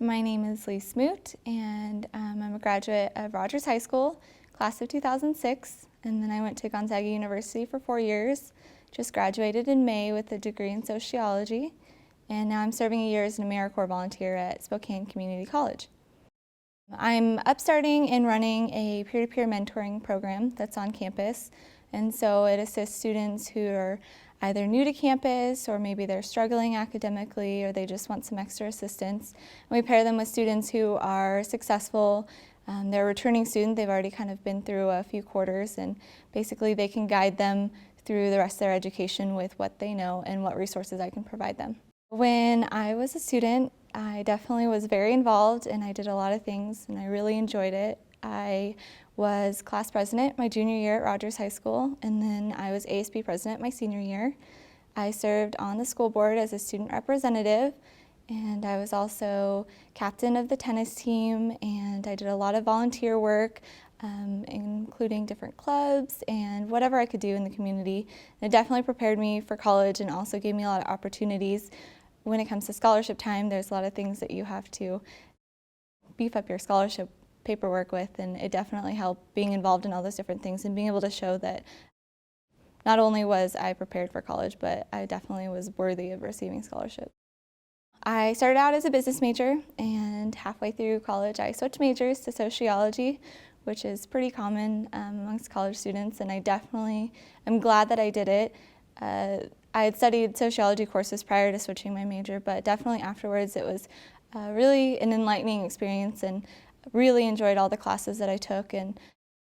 My name is Smoot, and I'm a graduate of Rogers High School, class of 2006, and then I went to Gonzaga University for 4 years, just graduated in May with a degree in sociology, and now I'm serving a year as an AmeriCorps volunteer at Spokane Community College. I'm upstarting and running a peer-to-peer mentoring program that's on campus, and so it assists students who are either new to campus or maybe they're struggling academically or they just want some extra assistance. And we pair them with students who are successful. They're a returning student. They've already kind of been through a few quarters, and basically they can guide them through the rest of their education with what they know and what resources I can provide them. When I was a student, I definitely was very involved and I did a lot of things and I really enjoyed it. I was class president my junior year at Rogers High School, and then I was ASB president my senior year. I served on the school board as a student representative, and I was also captain of the tennis team, and I did a lot of volunteer work, including different clubs and whatever I could do in the community. And it definitely prepared me for college and also gave me a lot of opportunities. When it comes to scholarship time, there's a lot of things that you have to beef up your scholarship paperwork with, and it definitely helped being involved in all those different things and being able to show that not only was I prepared for college, but I definitely was worthy of receiving scholarship. I started out as a business major, and halfway through college I switched majors to sociology, which is pretty common amongst college students, and I definitely am glad that I did it. I had studied sociology courses prior to switching my major, but definitely afterwards it was really an enlightening experience, and really enjoyed all the classes that I took, and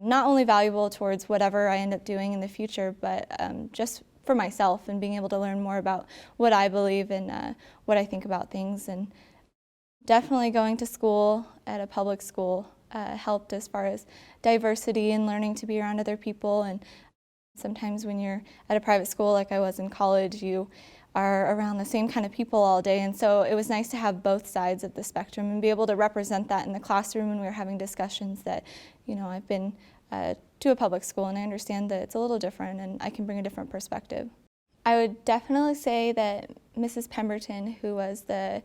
not only valuable towards whatever I end up doing in the future, but just for myself and being able to learn more about what I believe and what I think about things. And definitely going to school at a public school helped as far as diversity and learning to be around other people. And sometimes when you're at a private school like I was in college, you are around the same kind of people all day, and so it was nice to have both sides of the spectrum and be able to represent that in the classroom when we were having discussions that, you know, I've been to a public school and I understand that it's a little different and I can bring a different perspective. I would definitely say that Mrs. Pemberton, who was the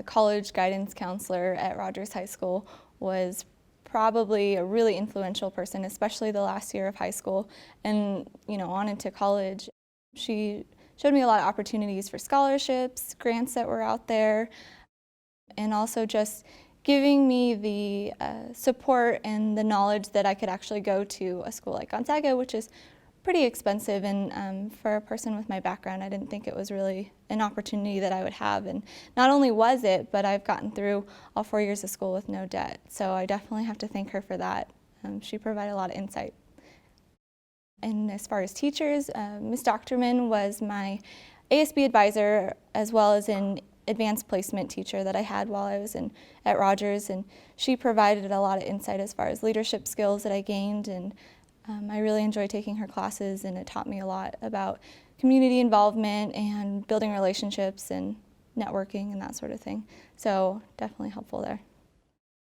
college guidance counselor at Rogers High School, was probably a really influential person, especially the last year of high school and, you know, on into college. She showed me a lot of opportunities for scholarships, grants that were out there, and also just giving me the support and the knowledge that I could actually go to a school like Gonzaga, which is pretty expensive, and for a person with my background, I didn't think it was really an opportunity that I would have. And not only was it, but I've gotten through all 4 years of school with no debt, so I definitely have to thank her for that. She provided a lot of insight. And as far as teachers, Ms. Doctorman was my ASB advisor as well as an advanced placement teacher that I had while I was at Rogers, and she provided a lot of insight as far as leadership skills that I gained, and I really enjoyed taking her classes, and it taught me a lot about community involvement and building relationships and networking and that sort of thing. So definitely helpful there.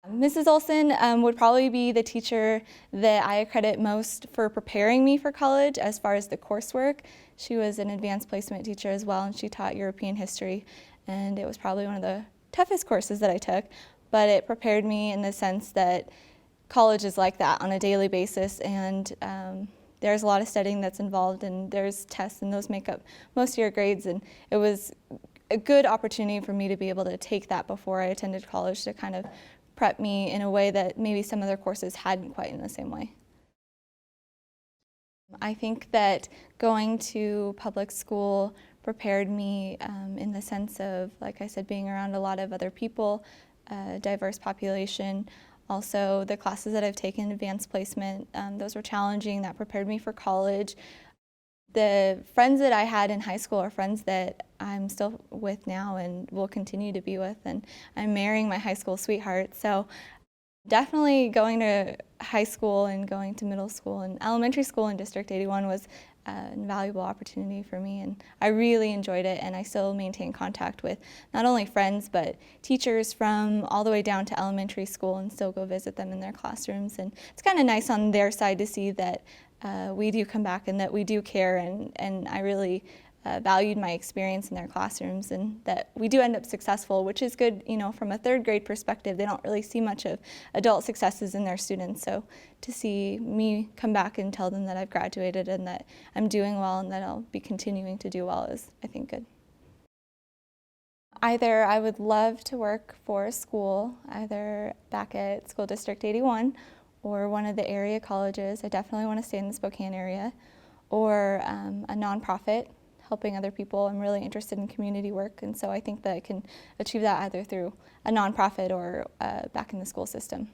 Mrs. Olson would probably be the teacher that I credit most for preparing me for college as far as the coursework. She was an advanced placement teacher as well, and she taught European history, and it was probably one of the toughest courses that I took, but it prepared me in the sense that college is like that on a daily basis, and there's a lot of studying that's involved, and there's tests, and those make up most of your grades, and it was a good opportunity for me to be able to take that before I attended college to kind of prep me in a way that maybe some other courses hadn't quite in the same way. I think that going to public school prepared me in the sense of, like I said, being around a lot of other people, diverse population. Also, the classes that I've taken, advanced placement, those were challenging. That prepared me for college. The friends that I had in high school are friends that I'm still with now and will continue to be with, and I'm marrying my high school sweetheart. So definitely going to high school and going to middle school and elementary school in District 81 was an invaluable opportunity for me, and I really enjoyed it, and I still maintain contact with not only friends but teachers from all the way down to elementary school and still go visit them in their classrooms, and it's kind of nice on their side to see that we do come back and that we do care, and I really valued my experience in their classrooms, and that we do end up successful, which is good, from a third grade perspective. They don't really see much of adult successes in their students, so to see me come back and tell them that I've graduated and that I'm doing well and that I'll be continuing to do well is, I think, good. Either I would love to work for a school, either back at School District 81 or one of the area colleges. I definitely want to stay in the Spokane area, or a nonprofit helping other people. I'm really interested in community work, and so I think that I can achieve that either through a nonprofit or back in the school system.